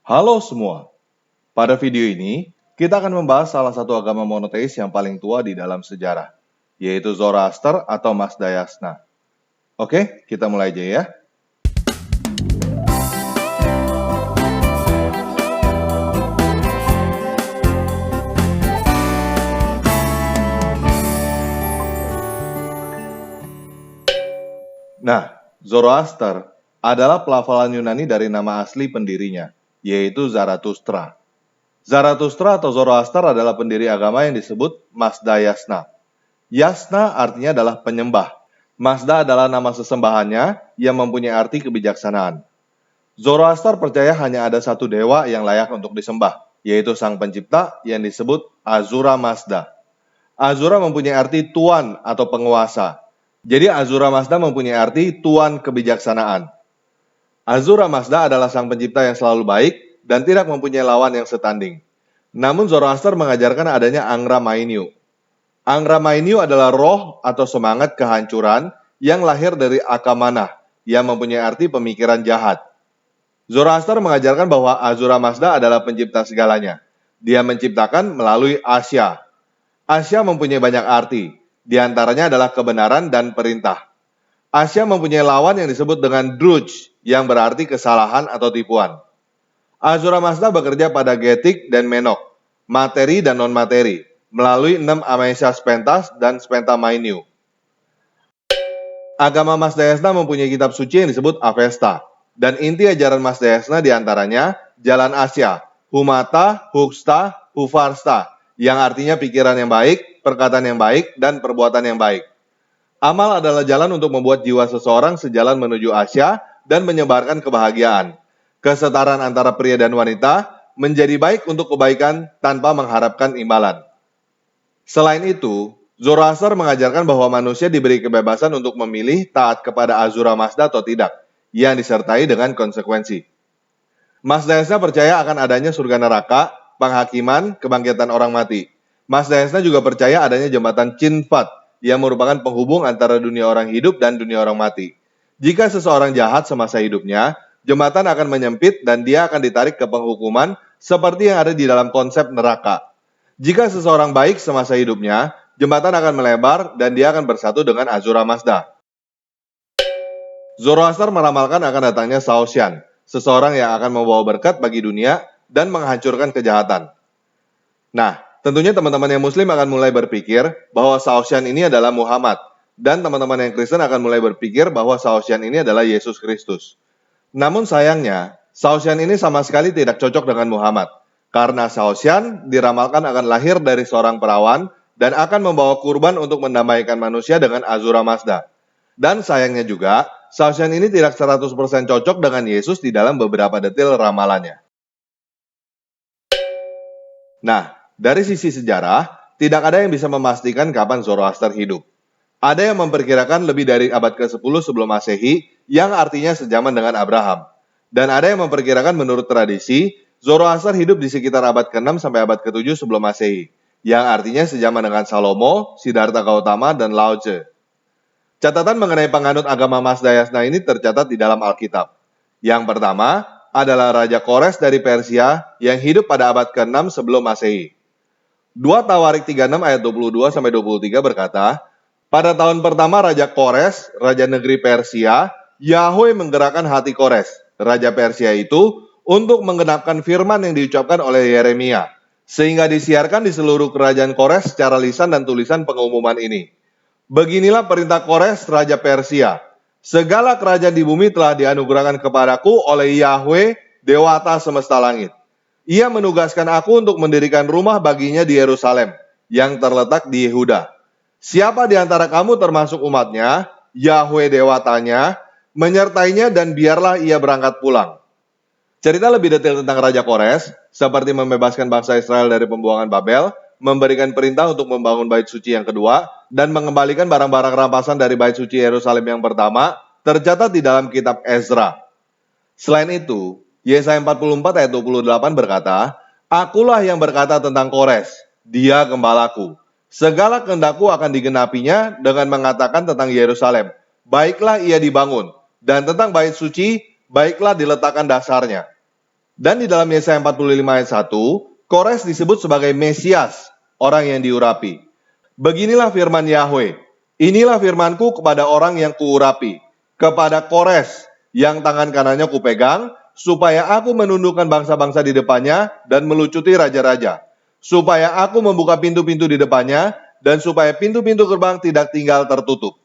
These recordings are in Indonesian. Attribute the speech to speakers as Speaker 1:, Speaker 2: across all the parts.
Speaker 1: Halo semua, pada video ini kita akan membahas salah satu agama monoteis yang paling tua di dalam sejarah, yaitu Zoroaster atau Mazdayasna. Oke, kita mulai aja ya. Nah, Zoroaster adalah pelafalan Yunani dari nama asli pendirinya, yaitu Zarathustra. Zarathustra atau Zoroaster adalah pendiri agama yang disebut Mazdayasna. Yasna artinya adalah penyembah. Mazda adalah nama sesembahannya yang mempunyai arti kebijaksanaan. Zoroaster percaya hanya ada satu dewa yang layak untuk disembah, yaitu sang pencipta yang disebut Ahura Mazda. Ahura mempunyai arti tuan atau penguasa. Jadi Ahura Mazda mempunyai arti tuan kebijaksanaan. Ahura Mazda adalah sang pencipta yang selalu baik dan tidak mempunyai lawan yang setanding. Namun Zoroaster mengajarkan adanya Angra Mainyu. Angra Mainyu adalah roh atau semangat kehancuran yang lahir dari Akamanah, yang mempunyai arti pemikiran jahat. Zoroaster mengajarkan bahwa Ahura Mazda adalah pencipta segalanya. Dia menciptakan melalui Asya. Asya mempunyai banyak arti, di antaranya adalah kebenaran dan perintah. Asya mempunyai lawan yang disebut dengan Druj, yang berarti kesalahan atau tipuan. Ahura Mazda bekerja pada Getik dan Menok, materi dan non-materi, melalui 6 Amesha Spentas dan Spenta Mainyu. Agama Mazdayasna mempunyai kitab suci yang disebut Avesta, dan inti ajaran Mazdayasna diantaranya Jalan Asya, Humata, Huksta, Huvarsta, yang artinya pikiran yang baik, perkataan yang baik, dan perbuatan yang baik. Amal adalah jalan untuk membuat jiwa seseorang sejalan menuju Asya dan menyebarkan kebahagiaan. Kesetaraan antara pria dan wanita menjadi baik untuk kebaikan tanpa mengharapkan imbalan. Selain itu, Zoroaster mengajarkan bahwa manusia diberi kebebasan untuk memilih taat kepada Ahura Mazda atau tidak, yang disertai dengan konsekuensi. Mazdayasna percaya akan adanya surga neraka, penghakiman, kebangkitan orang mati. Mazdayasna juga percaya adanya jembatan Chinvat, yang merupakan penghubung antara dunia orang hidup dan dunia orang mati. Jika seseorang jahat semasa hidupnya, jembatan akan menyempit dan dia akan ditarik ke penghukuman seperti yang ada di dalam konsep neraka. Jika seseorang baik semasa hidupnya, jembatan akan melebar dan dia akan bersatu dengan Ahura Mazda. Zoroaster meramalkan akan datangnya Saoshyant, seseorang yang akan membawa berkat bagi dunia dan menghancurkan kejahatan. Nah, tentunya teman-teman yang muslim akan mulai berpikir bahwa Saoshyant ini adalah Muhammad, dan teman-teman yang Kristen akan mulai berpikir bahwa Saoshyant ini adalah Yesus Kristus. Namun sayangnya, Saoshyant ini sama sekali tidak cocok dengan Muhammad, karena Saoshyant diramalkan akan lahir dari seorang perawan dan akan membawa kurban untuk mendamaikan manusia dengan Ahura Mazda. Dan sayangnya juga, Saoshyant ini tidak 100% cocok dengan Yesus di dalam beberapa detail ramalannya. Nah, dari sisi sejarah, tidak ada yang bisa memastikan kapan Zoroaster hidup. Ada yang memperkirakan lebih dari abad ke-10 sebelum Masehi, yang artinya sejaman dengan Abraham. Dan ada yang memperkirakan menurut tradisi, Zoroaster hidup di sekitar abad ke-6 sampai abad ke-7 sebelum Masehi, yang artinya sejaman dengan Salomo, Siddhartha Gautama, dan Lao Tse. Catatan mengenai penganut agama Mazdayasna ini tercatat di dalam Alkitab. Yang pertama adalah Raja Kores dari Persia yang hidup pada abad ke-6 sebelum Masehi. 2 Tawarik 36 ayat 22-23 berkata, pada tahun pertama Raja Kores, Raja negeri Persia, Yahweh menggerakkan hati Kores, Raja Persia itu, untuk menggenapkan firman yang diucapkan oleh Yeremia, sehingga disiarkan di seluruh kerajaan Kores secara lisan dan tulisan pengumuman ini. Beginilah perintah Kores, Raja Persia. Segala kerajaan di bumi telah dianugerahkan kepadaku oleh Yahweh, Dewata semesta langit. Ia menugaskan aku untuk mendirikan rumah baginya di Yerusalem, yang terletak di Yehuda. Siapa di antara kamu termasuk umatnya, Yahweh Dewatanya, menyertainya dan biarlah ia berangkat pulang. Cerita lebih detail tentang Raja Kores, seperti membebaskan bangsa Israel dari pembuangan Babel, memberikan perintah untuk membangun bait suci yang kedua, dan mengembalikan barang-barang rampasan dari bait suci Yerusalem yang pertama, tercatat di dalam kitab Ezra. Selain itu, Yesaya 44 ayat 28 berkata, akulah yang berkata tentang Kores, dia gembalaku. Segala kehendakku akan digenapinya dengan mengatakan tentang Yerusalem, baiklah ia dibangun, dan tentang bait suci, baiklah diletakkan dasarnya. Dan di dalam Yesaya 45 ayat 1, Kores disebut sebagai Mesias, orang yang diurapi. Beginilah firman Yahweh, inilah firmanku kepada orang yang kuurapi, kepada Kores yang tangan kanannya kupegang, supaya aku menundukkan bangsa-bangsa di depannya dan melucuti raja-raja, supaya aku membuka pintu-pintu di depannya, dan supaya pintu-pintu gerbang tidak tinggal tertutup.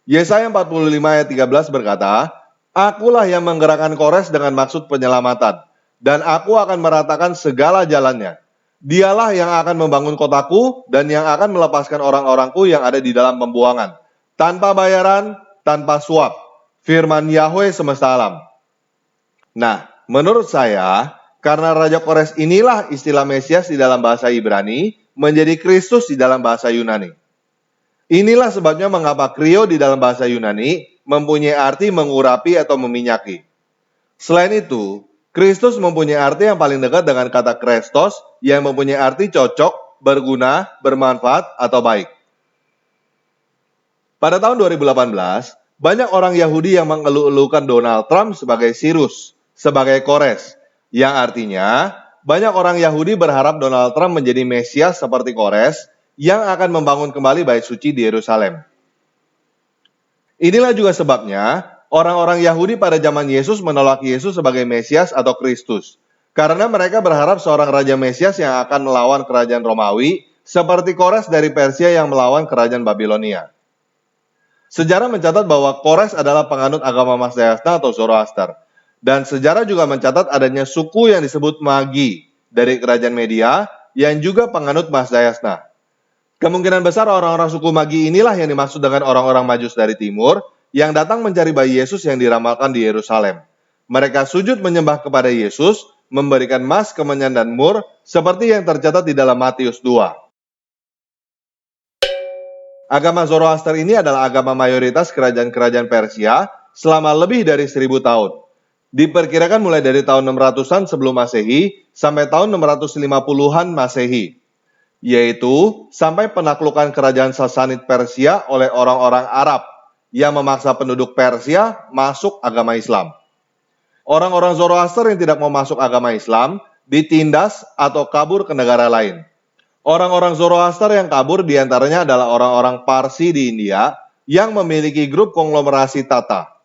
Speaker 1: Yesaya 45 ayat 13 berkata, Akulah yang menggerakkan Kores dengan maksud penyelamatan, dan aku akan meratakan segala jalannya. Dialah yang akan membangun kotaku, dan yang akan melepaskan orang-orangku yang ada di dalam pembuangan, tanpa bayaran, tanpa suap. Firman Yahweh semesta alam. Nah, menurut saya, karena Raja Kores inilah istilah Mesias di dalam bahasa Ibrani, menjadi Kristus di dalam bahasa Yunani. Inilah sebabnya mengapa krio di dalam bahasa Yunani mempunyai arti mengurapi atau meminyaki. Selain itu, Kristus mempunyai arti yang paling dekat dengan kata Kristos yang mempunyai arti cocok, berguna, bermanfaat, atau baik. Pada tahun 2018, banyak orang Yahudi yang mengeluh-elukan Donald Trump sebagai Cyrus, sebagai Kores, yang artinya banyak orang Yahudi berharap Donald Trump menjadi Mesias seperti Kores yang akan membangun kembali bait suci di Yerusalem. Inilah juga sebabnya orang-orang Yahudi pada zaman Yesus menolak Yesus sebagai Mesias atau Kristus, karena mereka berharap seorang Raja Mesias yang akan melawan kerajaan Romawi, seperti Kores dari Persia yang melawan kerajaan Babilonia. Sejarah mencatat bahwa Kores adalah penganut agama Mazdayasna atau Zoroaster, dan sejarah juga mencatat adanya suku yang disebut Magi dari kerajaan Media yang juga penganut Mazdayasna. Kemungkinan besar orang-orang suku Magi inilah yang dimaksud dengan orang-orang Majus dari timur yang datang mencari bayi Yesus yang diramalkan di Yerusalem. Mereka sujud menyembah kepada Yesus, memberikan emas, kemenyan, dan mur, seperti yang tercatat di dalam Matius 2. Agama Zoroaster ini adalah agama mayoritas kerajaan-kerajaan Persia selama lebih dari 1000 tahun. Diperkirakan mulai dari tahun 600-an sebelum Masehi sampai tahun 650-an Masehi, yaitu sampai penaklukan kerajaan Sasanid Persia oleh orang-orang Arab yang memaksa penduduk Persia masuk agama Islam. Orang-orang Zoroaster yang tidak mau masuk agama Islam ditindas atau kabur ke negara lain. Orang-orang Zoroaster yang kabur diantaranya adalah orang-orang Parsi di India yang memiliki grup konglomerasi Tata.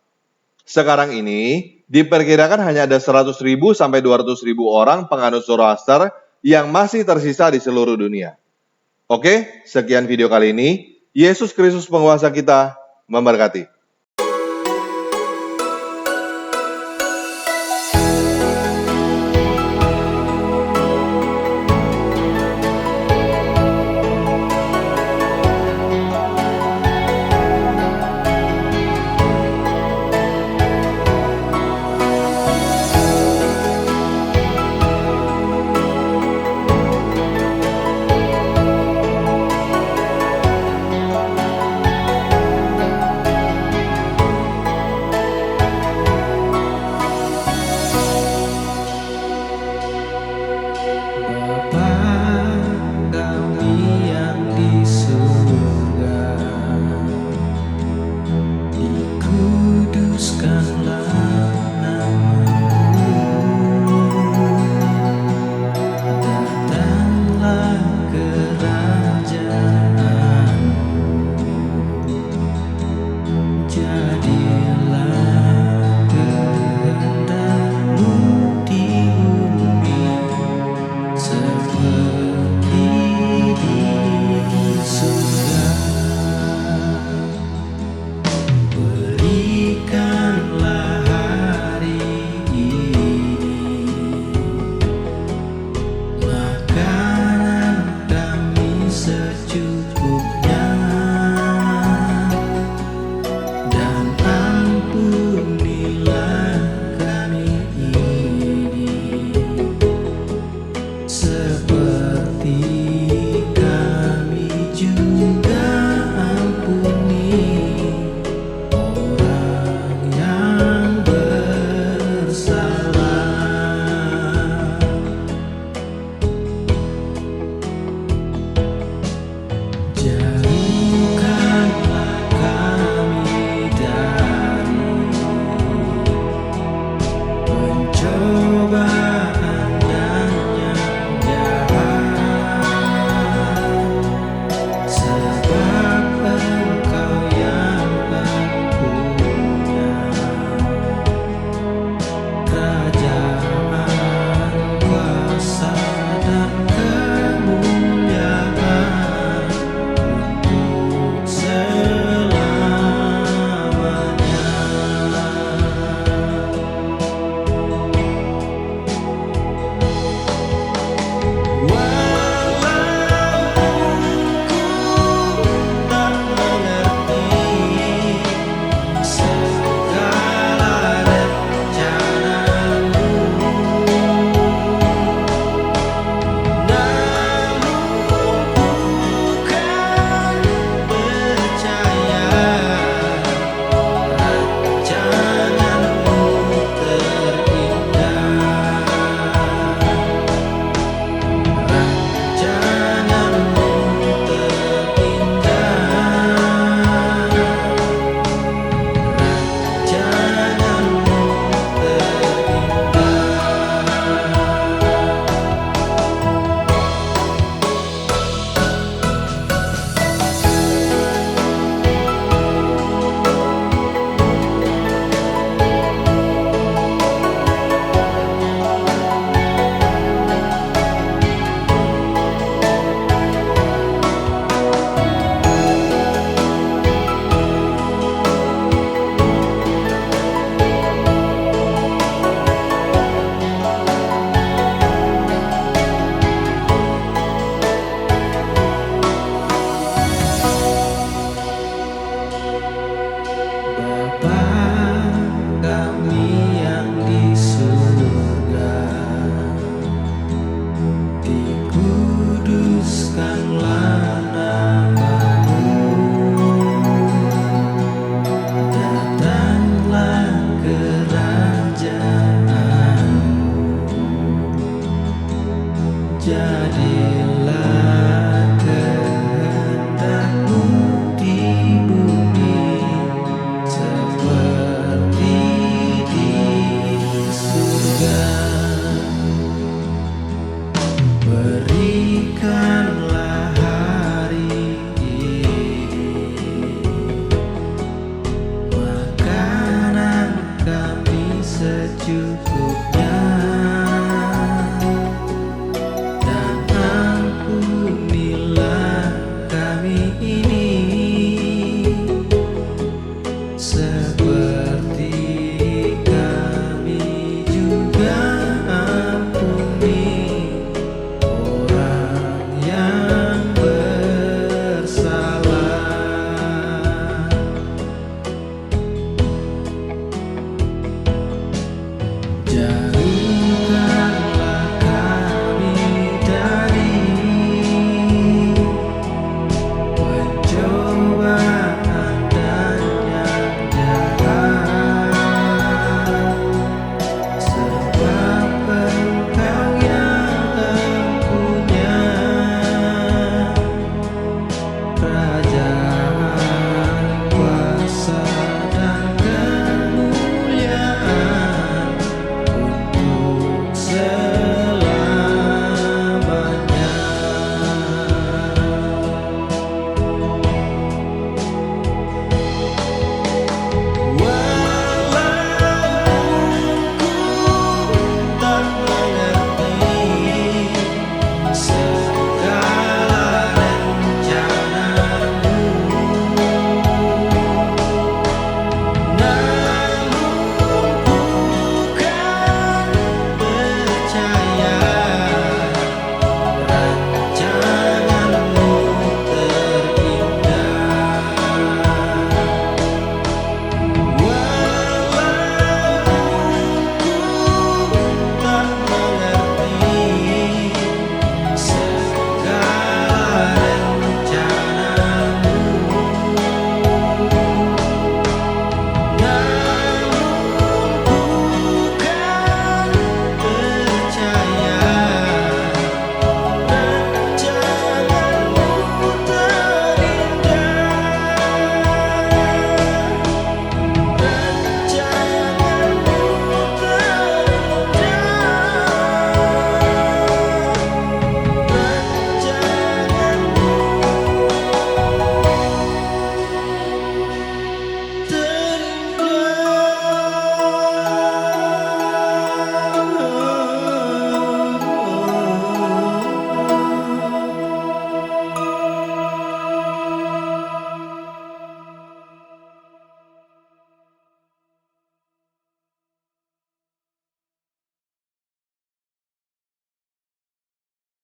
Speaker 1: Sekarang ini diperkirakan hanya ada 100.000 sampai 200.000 orang penganut Zoroaster yang masih tersisa di seluruh dunia. Oke, sekian video kali ini. Yesus Kristus penguasa kita memberkati.
Speaker 2: terjadi.